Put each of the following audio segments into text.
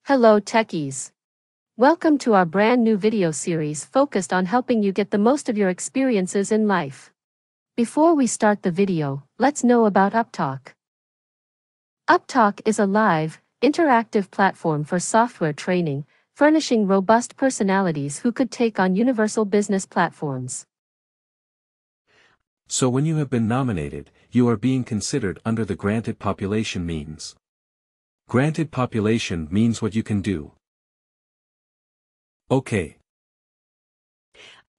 Hello techies. Welcome to our brand new video series focused on helping you get the most of your experiences in life. Before we start the video, let's know about Upptalk. Upptalk is a live, interactive platform for software training, furnishing robust personalities who could take on universal business platforms. So when you have been nominated, you are being considered under the granted population means. Granted population means what you can do. Okay.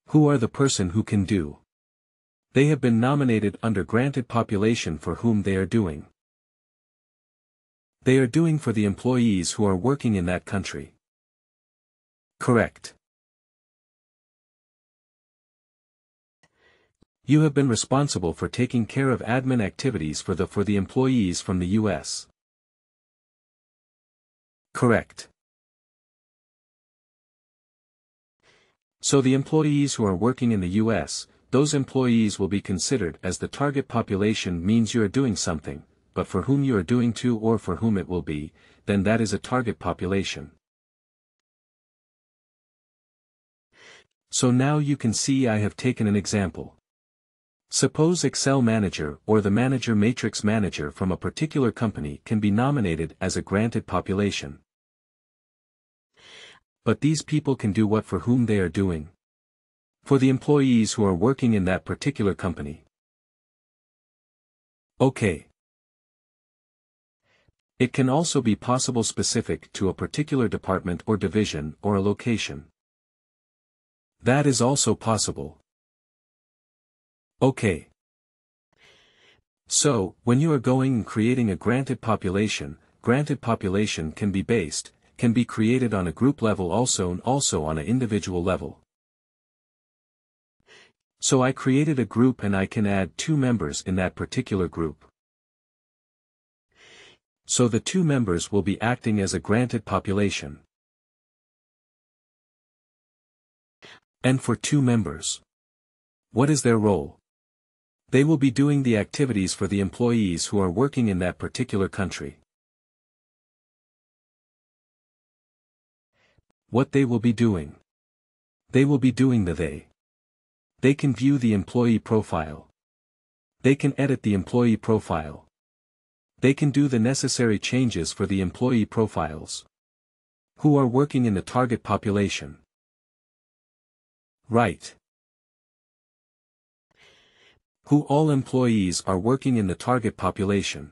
Who are the person who can do? They have been nominated under granted population for whom they are doing. They are doing for the employees who are working in that country. Correct. You have been responsible for taking care of admin activities for the employees from the US. Correct. So the employees who are working in the US, those employees will be considered as the target population means you are doing something, but for whom you are doing to or for whom it will be, then that is a target population. So now you can see I have taken an example. Suppose Excel manager or the manager matrix manager from a particular company can be nominated as a granted population. But these people can do what for whom they are doing? For the employees who are working in that particular company. Okay. It can also be possible specific to a particular department or division or a location. That is also possible. Okay. So, when you are going and creating a granted population can be created on a group level also on an individual level. So I created a group and I can add 2 members in that particular group. So the 2 members will be acting as a granted population. And for 2 members, what is their role? They will be doing the activities for the employees who are working in that particular country. What they will be doing? They will be doing They can view the employee profile. They can edit the employee profile. They can do the necessary changes for the employee profiles. Who are working in the target population? Right. Who all employees are working in the target population?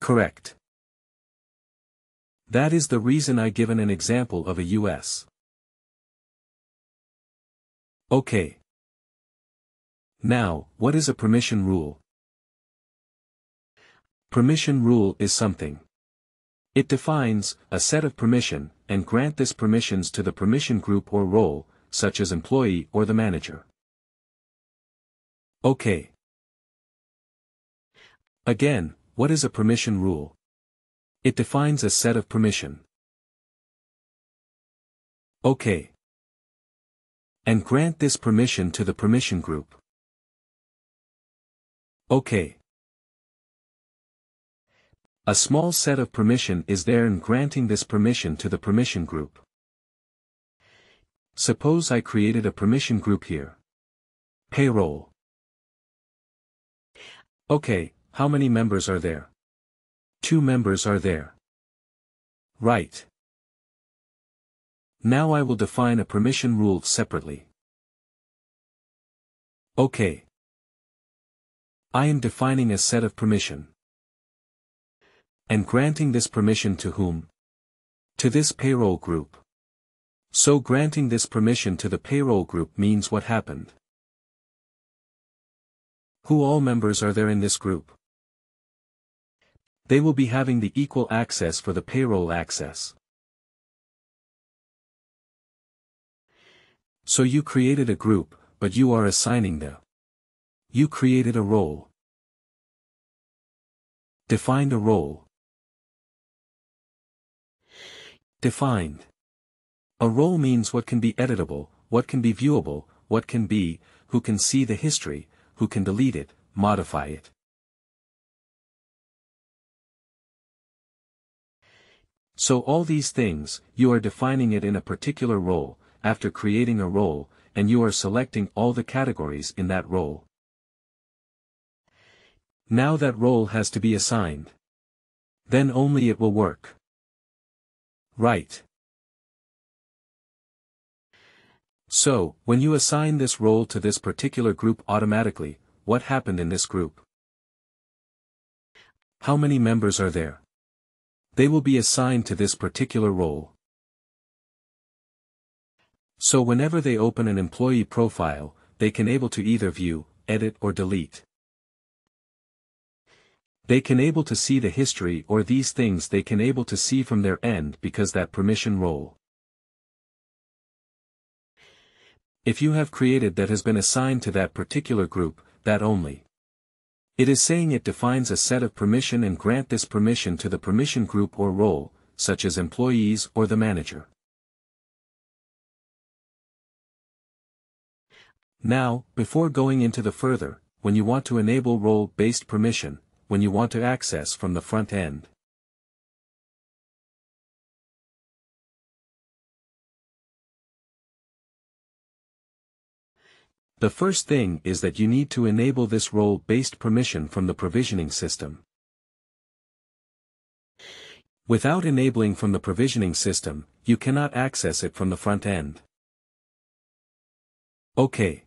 Correct. That is the reason I given an example of a US. Okay. Now, what is a permission rule? Permission rule is something. It defines a set of permission and grant this permissions to the permission group or role, such as employee or the manager. Okay. Again, what is a permission rule? It defines a set of permission. Okay. And grant this permission to the permission group. Okay. A small set of permission is there in granting this permission to the permission group. Suppose I created a permission group here. Payroll. Okay, how many members are there? 2 members are there. Right. Now I will define a permission rule separately. Okay. I am defining a set of permission. And granting this permission to whom? To this payroll group. So granting this permission to the payroll group means what happened? Who all members are there in this group? They will be having the equal access for the payroll access. So you created a group, but you are assigning You created a role. Defined a role. Defined. A role means what can be editable, what can be viewable, what can be, who can see the history, who can delete it, modify it. So all these things, you are defining it in a particular role, after creating a role, and you are selecting all the categories in that role. Now that role has to be assigned. Then only it will work. Right. So, when you assign this role to this particular group automatically, what happened in this group? How many members are there? They will be assigned to this particular role. So whenever they open an employee profile, they can able to either view, edit or delete. They can able to see the history or these things they can able to see from their end because that permission role. If you have created that has been assigned to that particular group, that only. It is saying it defines a set of permission and grant this permission to the permission group or role, such as employees or the manager. Now, before going into the further, when you want to enable role-based permission, when you want to access from the front end. The first thing is that you need to enable this role-based permission from the provisioning system. Without enabling from the provisioning system, you cannot access it from the front end. Okay.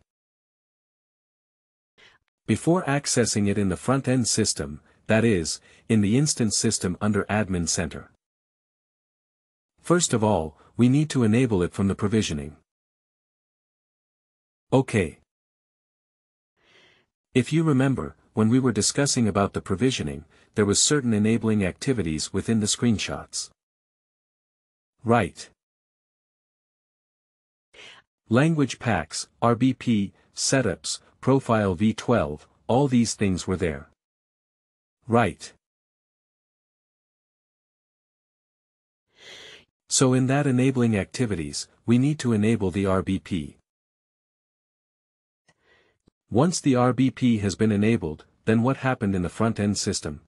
Before accessing it in the front-end system, that is, in the instance system under Admin Center. First of all, we need to enable it from the provisioning. Okay. If you remember, when we were discussing about the provisioning, there was certain enabling activities within the screenshots. Right. Language packs, RBP, setups, profile v12, all these things were there. Right. So in that enabling activities, we need to enable the RBP. Once the RBP has been enabled, then what happened in the front-end system?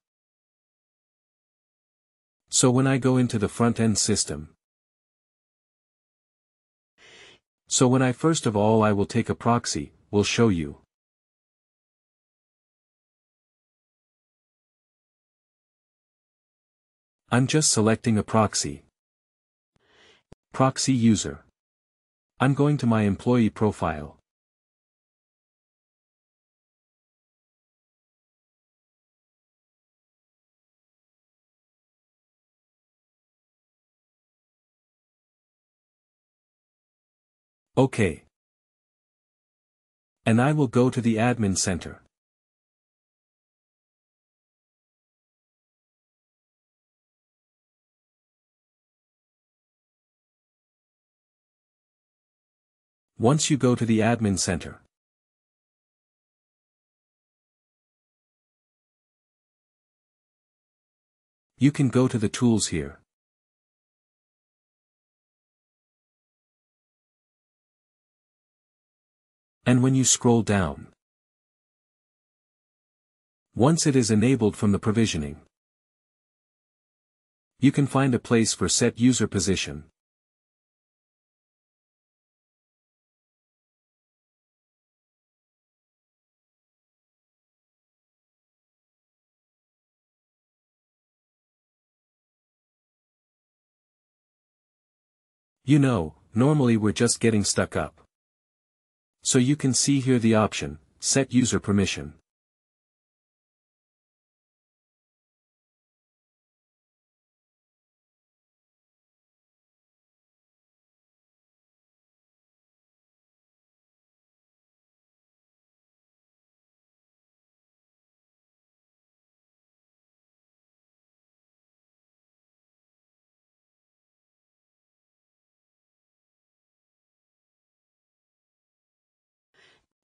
So when I go into the front-end system, so when I first of all I will take a proxy, will show you. I'm just selecting a proxy. Proxy user. I'm going to my employee profile. Okay. And I will go to the admin center. Once you go to the admin center, you can go to the tools here. And when you scroll down, once it is enabled from the provisioning, you can find a place for set user position. You know, normally we're just getting stuck up. So you can see here the option, set user permission.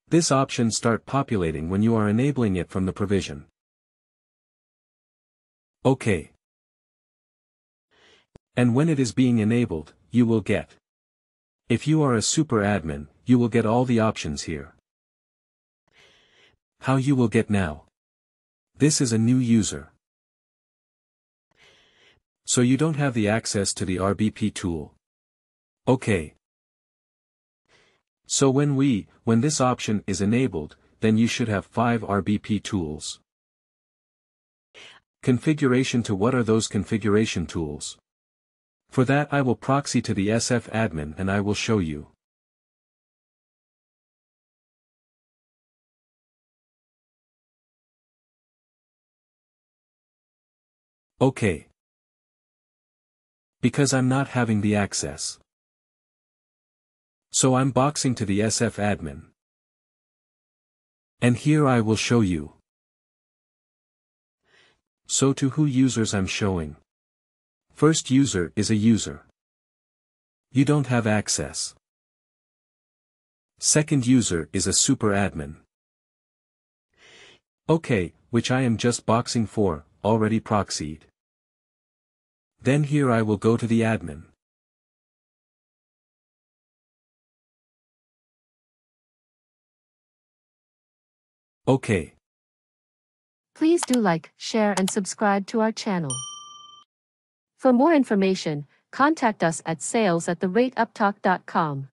This option start populating when you are enabling it from the provision. Okay. And when it is being enabled, you will get. If you are a super admin, you will get all the options here. How you will get now. This is a new user. So you don't have the access to the RBP tool. Okay. So when this option is enabled, then you should have 5 RBP tools. Configuration to what are those configuration tools? For that I will proxy to the SF admin and I will show you. Okay. Because I'm not having the access. So I'm boxing to the SF admin. And here I will show you. So to who users I'm showing. First user is a user. You don't have access. Second user is a super admin. Okay, which I am just boxing for, already proxied. Then here I will go to the admin. Okay. Please do like, share and subscribe to our channel. For more information, contact us at sales@upptalk.com.